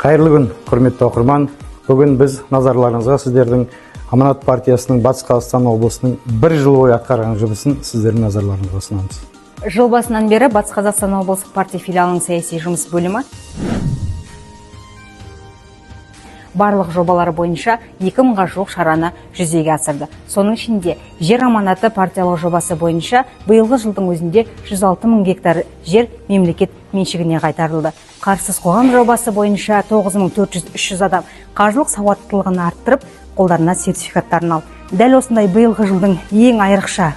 Қайырлы күн, құрметті оқырман. Бүгін біз назарларыңызға сіздердің Аманат партиясының Батыс Қазақстан облысының бір жыл бойы атқарған жұмысын сіздердің назарларыңызға ұсынамыз. Жыл басынан бері Батыс Қазақстан облыстық партия филиалының саяси жұмыс бөлімі барлық жобалары бойынша 2000-ға жуық шараны жүзеге асырды. Соның ішінде жер аманаты партиялық жобасы бойынша биылғы жылдың өзінде 106 мың гектар жер мемлекет меншігіне қайтарылды. Қарсыз қоғам жобасы бойынша 9400 адам қаржылық сауаттылығын арттырып, қолдарына сертификаттарын алды. Дәл осындай биылғы жылдың ең айрықша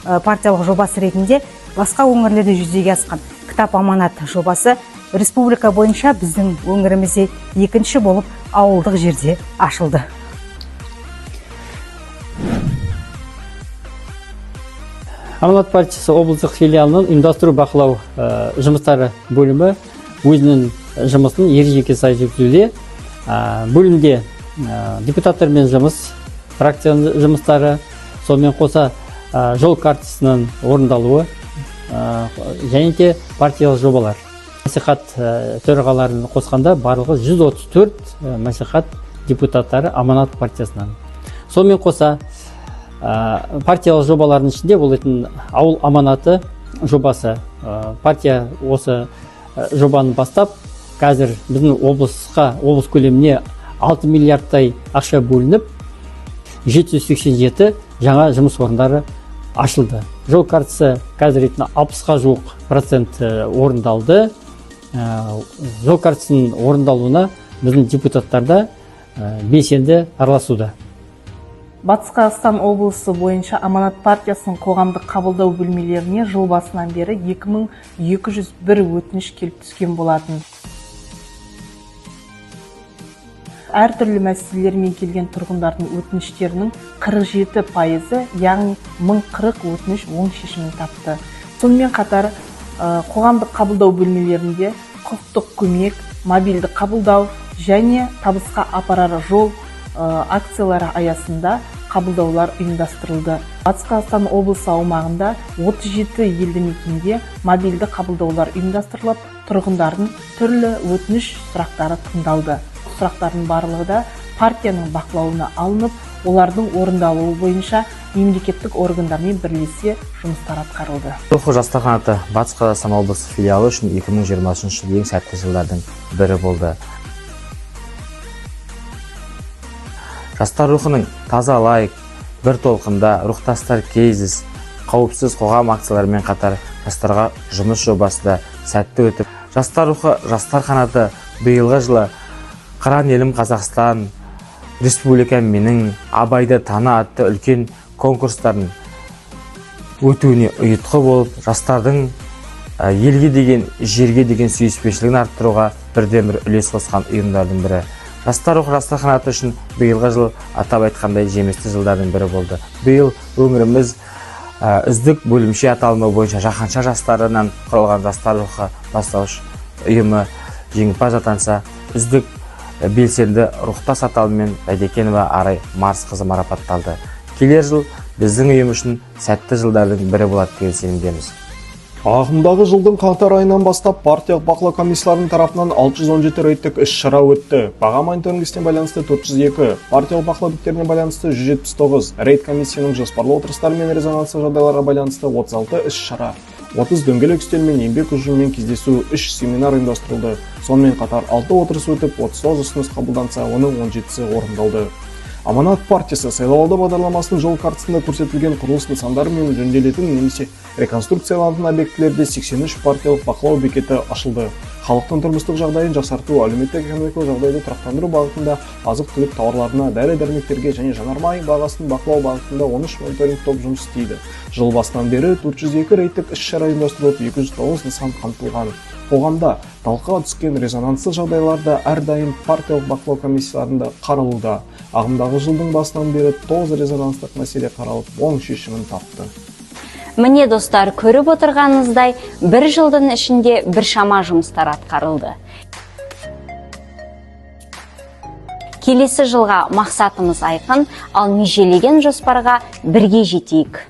партиялық жобасы ретінде басқа өңірлерде жүзеге асқан кітап аманат жобасы республика бойынша біздің өңірімізде екінші болып ауылдық жерде ашылды. Аманат партиясы облыстық филиалының ұйымдастыру бақылау жұмыстары бөлімі өзінің жұмысын ережеге сай жүргізуде. Бөлімде депутаттармен жұмыс, фракцияның жұмыстары, сонымен қоса жол картасының орындалуы және де партиялық жобалар. Мәслихат төрағаларын қосқанда барлығы 134 мәслихат депутаттары Аманат партиясынан. Сонымен қоса партиялық жобалардың ішінде болатын ауыл аманаты жобасы. Партия осы жобаны бастап, қазір біздің облыс көлеміне 6 миллиардтай ақша бөлініп, 787 жаңа жұмыс орындары ашылды. Жол картасы қазір 60-ға жуық процент орындалды. Жол картасының орындалуына біздің депутаттарда белсенді араласуда. Батыс Қазақстан облысы бойынша Аманат партиясының қоғамдық қабылдау бөлмелеріне жыл басынан бері 2201 өтініш келіп түскен болатын. Әртүрлі мәселелермен келген тұрғындардың өтініштерінің 47%, яғни 1040 өтініш оң шешімін тапты. Сонымен қатар қоғамдық қабылдау бөлмелерінде құқықтық көмек, мобильді қабылдау және табысқа апарар жол акциялары аясында қабылдаулар ұйымдастырылды. Батыс Қазақстан облысы аумағында 37 елді мекенде мобильді қабылдаулар ұйымдастырылып, тұрғындардың түрлі өтініш сұрақтары тыңдалды. Сұрақтардың барлығы да партияның бақылауына алынып, олардың орындалуы бойынша мемлекеттік органдармен бірлесе жұмыстар атқарылды. Рухы жастар қанаты Батыс Қазақстан облысы филиалы үшін 2020 жыл ең сәтті жылдардың бірі болды. Жастар рухының таза лайық, бір толқында рухтастар кейзіз, қауіпсіз қоғам акцияларымен қатар жастарға жұмыс жобасы да сәтті өтіп, жастар рухы жастар қанаты биылғы жылы Қыран елім Қазақстан, республика менің, Абайды тана атты үлкен конкурстарын өтуіне ұйытқы болып, жастардың елге деген, жерге деген сүйіспеншілігін арттыруға бірден-бір үлес қосқан ұйымдардың бірі. Жастар рухы жастар қанаты үшін биылғы жыл атап айтқандай жемісті жылдардың бірі болды. Биыл өңіріміз үздік бөлімше аталымы бойынша жаһанша жастарынан құралған жастар рухы бастауыш ұйымы жеңімпаз атанса, үздік белсенді рухтас аталыммен Байдекенова Арай Марсқызы марапатталды. Келер жыл біздің ұйым үшін сәтті жылдардың бірі болады деген сенімдеміз. Ағымдағы жылдың қаңтар айынан бастап партиялық бақылау комиссияларының тарапынан 617 рейдтік іс-шара өтті. Баға мониторингісіне байланысты 402, партиялық бақылау беттеріне байланысты 179, рейд комиссияның жоспарлы отырыстары мен резонансы жағдайларға байланысты 36 іс-шара, 30 дөңгелек үстел мен еңбек ұжымымен кездесу, 3 семинар ұйымдастырылды. Сонымен қатар 6 отырыс өтіп, 39 ұсыныс қабылданса, оның 17-сі орындалды. Аманат партиясы сайлауалды бағдарламасының жол картасында көрсетілген құрылыс нысандары мен жөнделетін немесе реконструкцияланатын объектілерде 83 партиялық бақылау бекеті ашылды. Халықтың тұрмыстық жағдайын жақсарту, әлеуметтік-экономикалық жағдайды тұрақтандыру бағытында азық-түлік тауарларына, дәрі-дәрмектерге және жанармай бағасын бақылау бағытында 13 мониторинг топ жұмыс істейді. Жыл басынан бері 402 рейдтік іс-шара ұйымдастырылып, 209 нысан қамтылған. Қоғамда талқыға түскен резонанссыз жағдайларда әрдайым партиялық бақылау комиссияларында қаралуда. Ағымдағы жылдың басынан бері 9 резонанстық мәселе қаралып, оң шешімін тапты. Міне достар, көріп отырғаныңыздай, бір жылдың ішінде біршама жұмыстар атқарылды. Келесі жылға мақсатымыз айқын, ал межелеген жоспарға бірге жетейік.